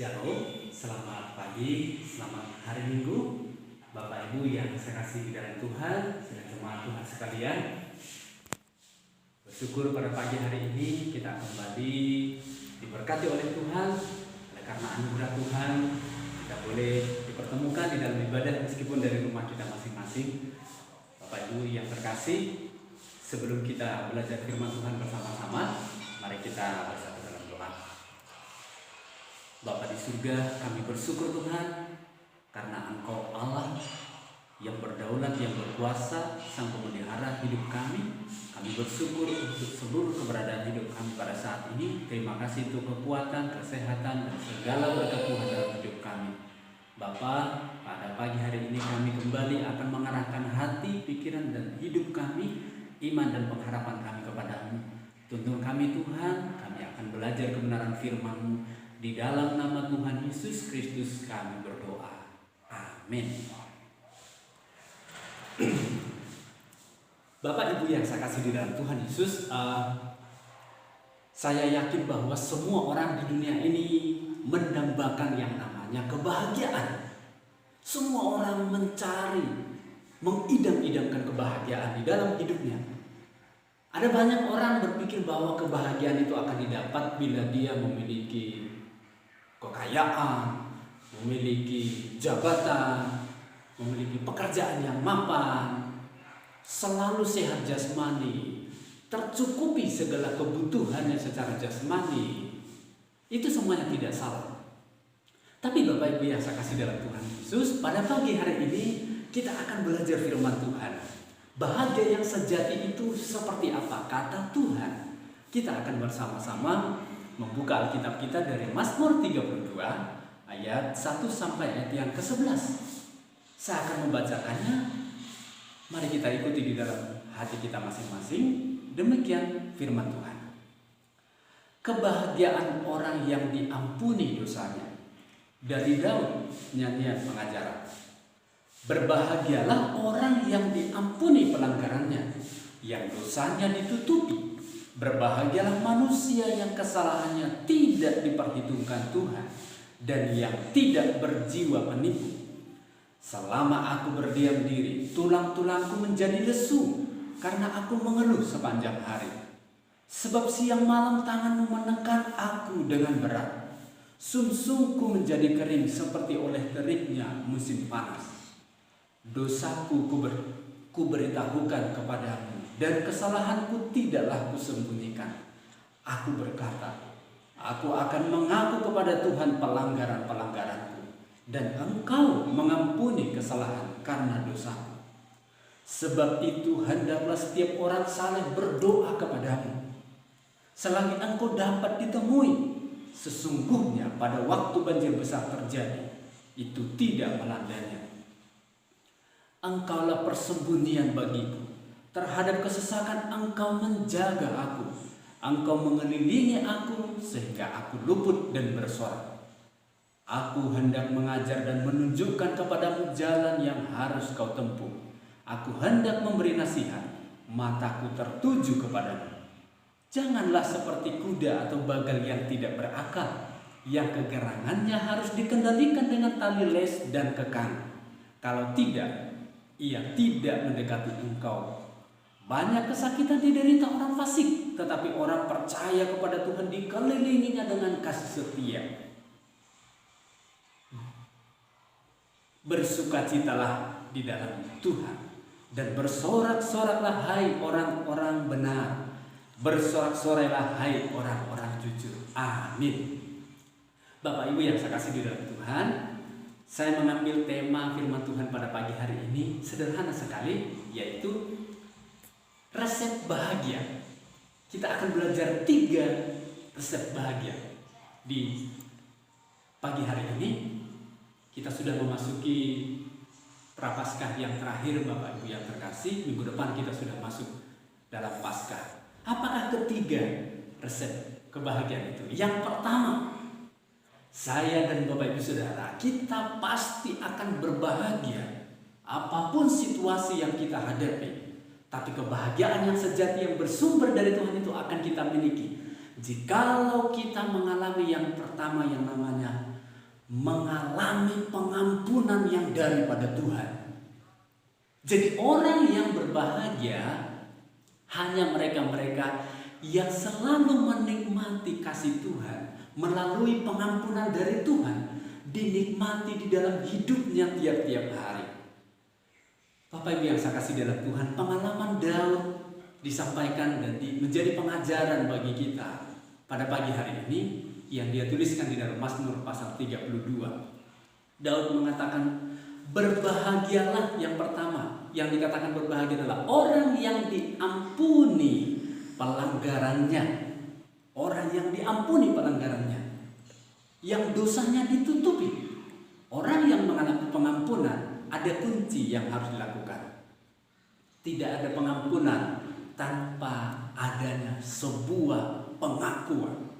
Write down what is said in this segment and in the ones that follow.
Shalom, selamat pagi, selamat hari Minggu Bapak Ibu yang saya kasih di dalam Tuhan, sedang jemaat Tuhan sekalian. Bersyukur pada pagi hari ini kita kembali diberkati oleh Tuhan. Oleh karena anugerah Tuhan, kita boleh dipertemukan di dalam ibadah meskipun dari rumah kita masing-masing. Bapak Ibu yang terkasih, sebelum kita belajar firman Tuhan bersama-sama, mari kita bersatu dalam doa. Bapa di surga, kami bersyukur Tuhan karena Engkau Allah yang berdaulat, yang berkuasa, Sang Pemelihara hidup kami. Kami bersyukur untuk seluruh keberadaan hidup kami pada saat ini. Terima kasih untuk kekuatan, kesehatan, dan segala berkat Tuhan dalam hidup kami. Bapa, pada pagi hari ini kami kembali akan mengarahkan hati, pikiran, dan hidup kami, iman dan pengharapan kami kepadamu. Tuntun kami Tuhan, kami akan belajar kebenaran firman-Mu. Di dalam nama Tuhan Yesus Kristus kami berdoa. Amin. Bapak Ibu yang saya kasih di dalam Tuhan Yesus, saya yakin bahwa semua orang di dunia ini mendambakan yang namanya kebahagiaan. Semua orang mencari, mengidam-idamkan kebahagiaan di dalam hidupnya. Ada banyak orang berpikir bahwa kebahagiaan itu akan didapat bila dia memiliki kekayaan, memiliki jabatan, memiliki pekerjaan yang mapan, selalu sehat jasmani, tercukupi segala kebutuhannya secara jasmani. Itu semuanya tidak salah. Tapi Bapak Ibu yang saya kasih dalam Tuhan Yesus, pada pagi hari ini kita akan belajar firman Tuhan. Bahagia yang sejati itu seperti apa kata Tuhan? Kita akan bersama-sama membuka Alkitab kita dari Mazmur 32 ayat 1 sampai ayat yang ke-11. Saya akan membacakannya. Mari kita ikuti di dalam hati kita masing-masing. Demikian firman Tuhan. Kebahagiaan orang yang diampuni dosanya. Dari Daud, nyanyian pengajaran. Berbahagialah orang yang diampuni pelanggarannya, yang dosanya ditutupi. Berbahagialah manusia yang kesalahannya tidak diperhitungkan Tuhan, dan yang tidak berjiwa penipu. Selama aku berdiam diri, tulang-tulangku menjadi lesu, karena aku mengeluh sepanjang hari. Sebab siang malam tanganmu menekan aku dengan berat. Sumsumku menjadi kering seperti oleh teriknya musim panas. Dosaku kuberitahukan kepadamu, dan kesalahanku tidaklah kusembunyikan. Aku berkata, aku akan mengaku kepada Tuhan pelanggaran-pelanggaranku, dan Engkau mengampuni kesalahan karena dosaku. Sebab itu hendaklah setiap orang saleh berdoa kepadamu, selagi Engkau dapat ditemui. Sesungguhnya pada waktu banjir besar terjadi, itu tidak melandanya. Engkaulah persembunyian bagiku. Terhadap kesesakan Engkau menjaga aku. Engkau mengelilingi aku sehingga aku luput dan bersorak. Aku hendak mengajar dan menunjukkan kepadamu jalan yang harus kau tempuh. Aku hendak memberi nasihat, mataku tertuju kepadamu. Janganlah seperti kuda atau bagal yang tidak berakal, yang kegerangannya harus dikendalikan dengan tali les dan kekang. Kalau tidak, ia tidak mendekati engkau. Banyak kesakitan diderita orang fasik, tetapi orang percaya kepada Tuhan dikelilinginya dengan kasih setia. Bersukacitalah di dalam Tuhan, dan bersorak-soraklah hai orang-orang benar. Bersorak-sorailah hai orang-orang jujur. Amin. Bapak Ibu yang saya kasih di dalam Tuhan, saya mengambil tema firman Tuhan pada pagi hari ini sederhana sekali, yaitu resep bahagia. Kita akan belajar 3 resep bahagia. Di pagi hari ini kita sudah memasuki Prapaskah yang terakhir, Bapak Ibu yang terkasih. Minggu depan kita sudah masuk dalam Paskah. Apakah ketiga resep kebahagiaan itu? Yang pertama, saya dan Bapak Ibu Saudara, kita pasti akan berbahagia apapun situasi yang kita hadapi. Tapi kebahagiaan yang sejati yang bersumber dari Tuhan itu akan kita miliki jikalau kita mengalami yang pertama yang namanya mengalami pengampunan yang daripada Tuhan. Jadi orang yang berbahagia hanya mereka-mereka yang selalu menikmati kasih Tuhan melalui pengampunan dari Tuhan, dinikmati di dalam hidupnya tiap-tiap hari. Bapak Ibu yang saya kasih dalam Tuhan, pengalaman Daud disampaikan dan menjadi pengajaran bagi kita pada pagi hari ini yang dia tuliskan di dalam Mazmur pasal 32. Daud mengatakan, berbahagialah, yang pertama yang dikatakan berbahagia adalah orang yang diampuni pelanggarannya. Orang yang diampuni pelanggarannya, yang dosanya ditutupi. Orang yang mengalami pengampunan, ada kunci yang harus dilakukan. Tidak ada pengampunan tanpa adanya sebuah pengakuan.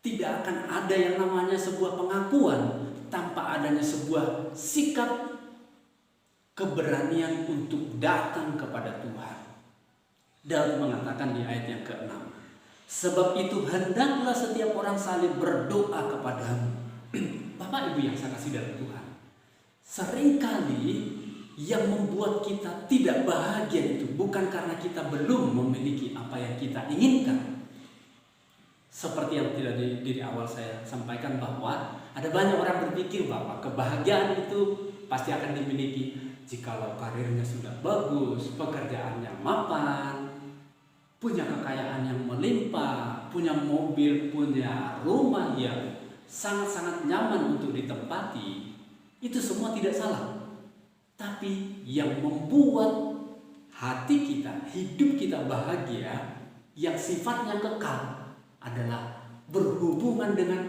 Tidak akan ada yang namanya sebuah pengakuan tanpa adanya sebuah sikap keberanian untuk datang kepada Tuhan. Daud mengatakan di ayat yang ke-6, sebab itu hendaklah setiap orang saleh berdoa kepadamu. Bapak Ibu yang saya kasih dalam Tuhan, seringkali yang membuat kita tidak bahagia itu bukan karena kita belum memiliki apa yang kita inginkan. Seperti yang tidak di awal saya sampaikan, bahwa ada banyak orang berpikir bahwa kebahagiaan itu pasti akan dimiliki jikalau karirnya sudah bagus, pekerjaannya mapan, punya kekayaan yang melimpah, punya mobil, punya rumah yang sangat-sangat nyaman untuk ditempati. Itu semua tidak salah. Tapi yang membuat hati kita, hidup kita bahagia, yang sifatnya kekal, adalah berhubungan dengan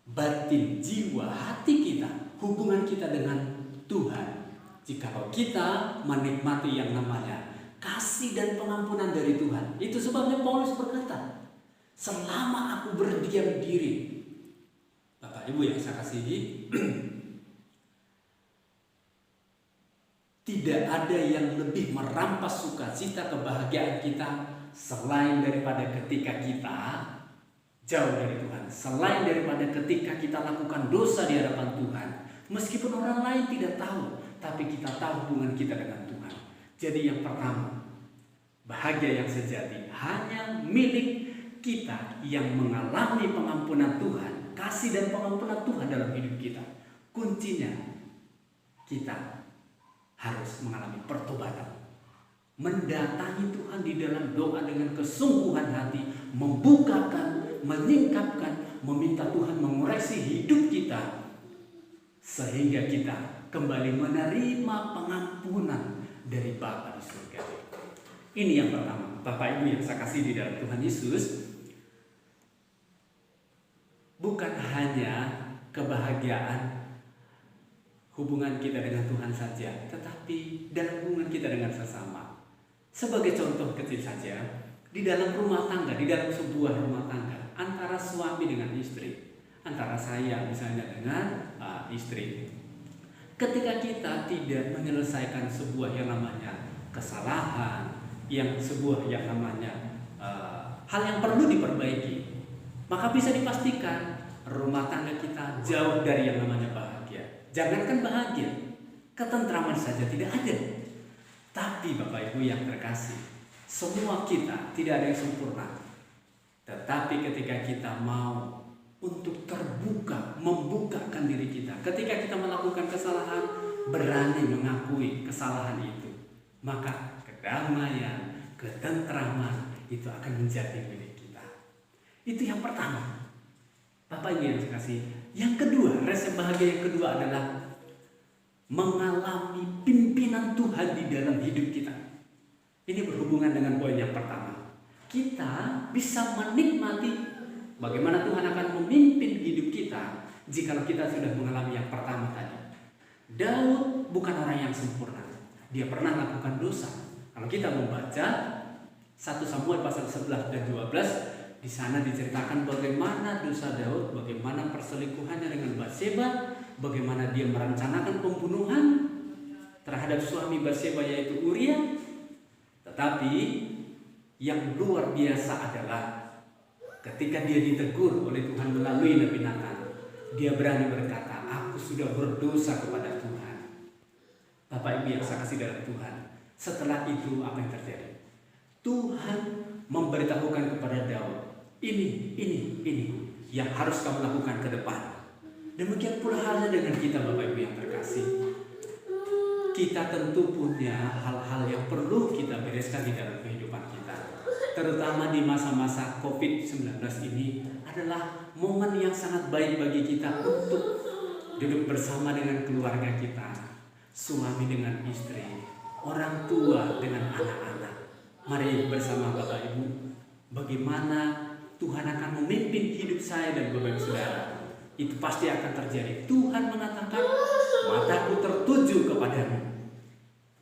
batin, jiwa, hati kita, hubungan kita dengan Tuhan. Jikalau kita menikmati yang namanya kasih dan pengampunan dari Tuhan. Itu sebabnya Paulus berkata, selama aku berdiam diri, Bapak Ibu yang saya kasihi, tidak ada yang lebih merampas sukacita kebahagiaan kita selain daripada ketika kita jauh dari Tuhan, selain daripada ketika kita lakukan dosa di hadapan Tuhan. Meskipun orang lain tidak tahu, tapi kita tahu hubungan kita dengan Tuhan. Jadi yang pertama, bahagia yang sejati hanya milik kita yang mengalami pengampunan Tuhan, kasih dan pengampunan Tuhan dalam hidup kita. Kuncinya, kita harus mengalami pertobatan, mendatangi Tuhan di dalam doa dengan kesungguhan hati, membukakan, menyingkapkan, meminta Tuhan mengoreksi hidup kita, sehingga kita kembali menerima pengampunan dari Bapa di surga. Ini yang pertama, Bapak Ibu yang saya kasih di dalam Tuhan Yesus, bukan hanya kebahagiaan hubungan kita dengan Tuhan saja, tetapi dalam hubungan kita dengan sesama. Sebagai contoh kecil saja, di dalam rumah tangga, di dalam sebuah rumah tangga, antara suami dengan istri, antara saya misalnya dengan istri, ketika kita tidak menyelesaikan sebuah yang namanya kesalahan, yang sebuah yang namanya hal yang perlu diperbaiki, maka bisa dipastikan rumah tangga kita jauh dari yang namanya bahagia. Jangankan bahagia, ketentraman saja tidak ada. Tapi Bapak Ibu yang terkasih, semua kita tidak ada yang sempurna. Tetapi ketika kita mau untuk terbuka, membukakan diri kita, ketika kita melakukan kesalahan, berani mengakui kesalahan itu, maka kedamaian, ketentraman itu akan menjadi milik kita. Itu yang pertama, Bapak Ibu yang terkasih. Yang kedua, resep bahagia yang kedua adalah mengalami pimpinan Tuhan di dalam hidup kita. Ini berhubungan dengan poin yang pertama. Kita bisa menikmati bagaimana Tuhan akan memimpin hidup kita jika kita sudah mengalami yang pertama tadi. Daud bukan orang yang sempurna. Dia pernah melakukan dosa. Kalau kita membaca 1 Samuel pasal 11 dan 12, di sana diceritakan bagaimana dosa Daud, bagaimana perselingkuhannya dengan Batseba, bagaimana dia merencanakan pembunuhan terhadap suami Batseba yaitu Uria. Tetapi yang luar biasa adalah ketika dia ditegur oleh Tuhan melalui Nabi Natan, Dia berani berkata, aku sudah berdosa kepada Tuhan. Bapak Ibu yang saya kasih dalam Tuhan, setelah itu apa yang terjadi? Tuhan memberitahukan kepada Daud, ini yang harus kamu lakukan ke depan. Demikian pula halnya dengan kita, Bapak Ibu yang terkasih. Kita tentu punya hal-hal yang perlu kita bereskan di dalam kehidupan kita. Terutama di masa-masa COVID-19 ini adalah momen yang sangat baik bagi kita untuk duduk bersama dengan keluarga kita, suami dengan istri, orang tua dengan anak-anak. Mari bersama Bapak Ibu, bagaimana Tuhan akan memimpin hidup saya dan Bapak Ibu Saudara. Itu pasti akan terjadi. Tuhan mengatakan, mataku tertuju kepadamu.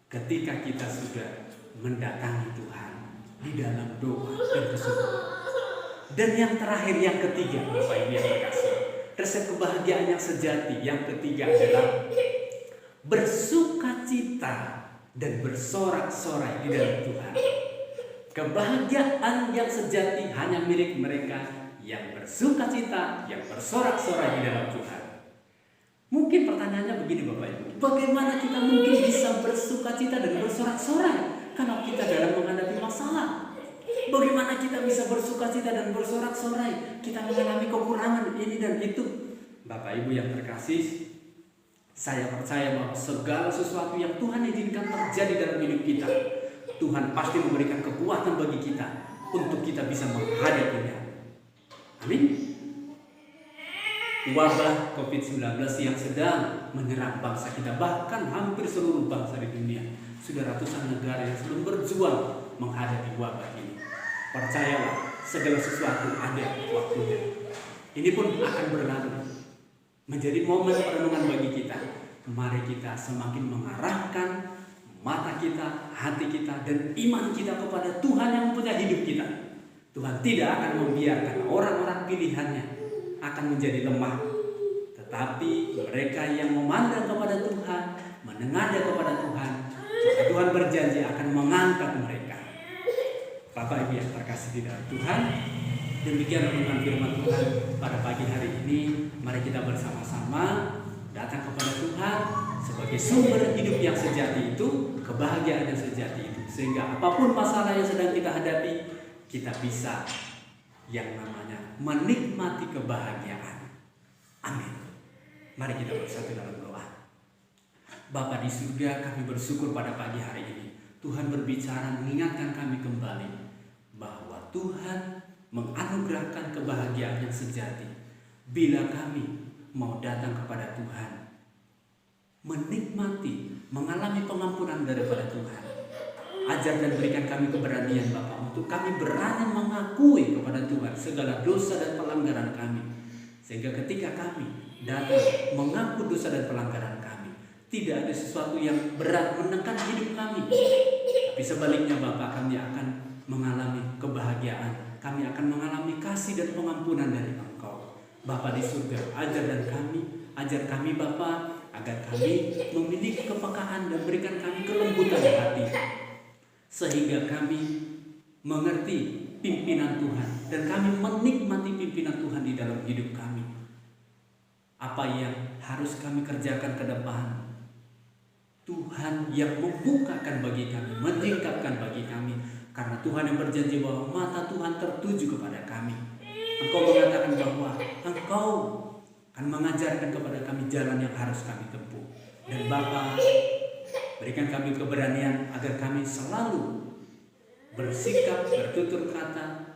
Ketika kita sudah mendatangi Tuhan di dalam doa dan kesungguhan. Dan yang terakhir, yang ketiga, Bapak Ibu yang terkasih, resep kebahagiaan yang sejati yang ketiga adalah bersukacita dan bersorak-sorai di dalam Tuhan. Kebahagiaan yang sejati hanya milik mereka yang bersukacita, yang bersorak-sorai di dalam Tuhan. Mungkin pertanyaannya begini Bapak Ibu, bagaimana kita mungkin bisa bersukacita dan bersorak-sorai kalau kita dalam menghadapi masalah? Bagaimana kita bisa bersukacita dan bersorak-sorai? Kita mengalami kekurangan ini dan itu. Bapak Ibu yang terkasih, saya percaya bahwa segala sesuatu yang Tuhan izinkan terjadi dalam hidup kita, Tuhan pasti memberikan kekuatan bagi kita untuk kita bisa menghadapinya. Amin. Wabah COVID-19 yang sedang menyerang bangsa kita, bahkan hampir seluruh bangsa di dunia, sudah ratusan negara yang sedang berjuang menghadapi wabah ini. Percayalah, segala sesuatu ada waktunya. Ini pun akan berlalu, menjadi momen perenungan bagi kita. Mari kita semakin mengarahkan mata kita, hati kita, dan iman kita kepada Tuhan yang mempunyai hidup kita. Tuhan tidak akan membiarkan orang-orang pilihannya akan menjadi lemah. Tetapi mereka yang memandang kepada Tuhan, menengadah kepada Tuhan, maka Tuhan berjanji akan mengangkat mereka. Bapak Ibu yang terkasih di dalam Tuhan, demikian renungan firman Tuhan pada pagi hari ini. Mari kita bersama-sama datang kepada Tuhan sebagai sumber hidup yang sejati itu, kebahagiaan yang sejati itu. Sehingga apapun masalah yang sedang kita hadapi, kita bisa yang namanya menikmati kebahagiaan. Amin. Mari kita bersatu dalam doa. Bapa di surga, kami bersyukur pada pagi hari ini. Tuhan berbicara mengingatkan kami kembali bahwa Tuhan menganugerahkan kebahagiaan yang sejati bila kami mau datang kepada Tuhan, menikmati, mengalami pengampunan daripada Tuhan. Ajar dan berikan kami keberanian Bapa untuk kami berani mengakui kepada Tuhan segala dosa dan pelanggaran kami. Sehingga ketika kami datang mengaku dosa dan pelanggaran kami, tidak ada sesuatu yang berat menekan hidup kami. Tapi sebaliknya Bapa, kami akan mengalami kebahagiaan. Kami akan mengalami kasih dan pengampunan dari Engkau. Bapa di surga, ajar kami Bapa, agar kami memiliki kepekaan dan berikan kami kelembutan hati, sehingga kami mengerti pimpinan Tuhan dan kami menikmati pimpinan Tuhan di dalam hidup kami. Apa yang harus kami kerjakan ke depan, Tuhan yang membukakan bagi kami, meningkatkan bagi kami, karena Tuhan yang berjanji bahwa mata Tuhan tertuju kepada kami. Engkau mengatakan bahwa Engkau akan mengajarkan kepada kami jalan yang harus kami tempuh. Dan Bapa, berikan kami keberanian agar kami selalu bersikap, bertutur kata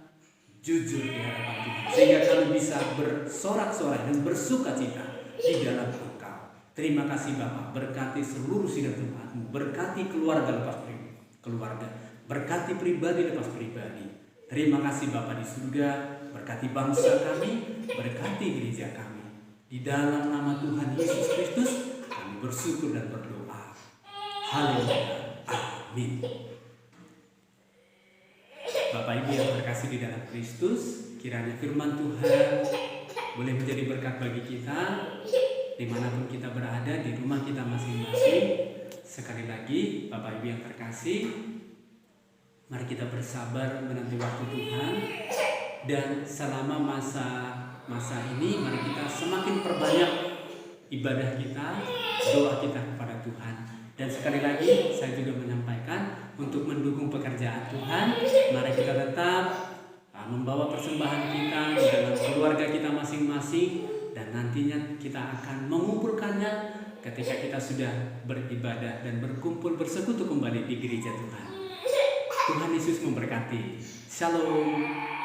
jujur di hadapan Tuhan, sehingga kami bisa bersorak-sorai dan bersukacita di dalam Engkau. Terima kasih Bapa, berkati seluruh sidang Tuhan-Mu, berkati keluarga lepas keluarga, berkati pribadi lepas pribadi. Terima kasih Bapa di surga, berkati bangsa kami, berkati gereja kami. Di dalam nama Tuhan Yesus Kristus kami bersyukur dan berdoa. Haleluya. Amin. Bapak Ibu yang terkasih di dalam Kristus, kiranya firman Tuhan boleh menjadi berkat bagi kita dimanapun kita berada, di rumah kita masing-masing. Sekali lagi Bapak Ibu yang terkasih, mari kita bersabar menanti waktu Tuhan. Dan selama masa masa ini mari kita semakin perbanyak ibadah kita, doa kita kepada Tuhan. Dan sekali lagi saya juga menyampaikan untuk mendukung pekerjaan Tuhan, mari kita tetap membawa persembahan kita dalam keluarga kita masing-masing, dan nantinya kita akan mengumpulkannya ketika kita sudah beribadah dan berkumpul bersekutu kembali di gereja Tuhan. Tuhan Yesus memberkati. Shalom.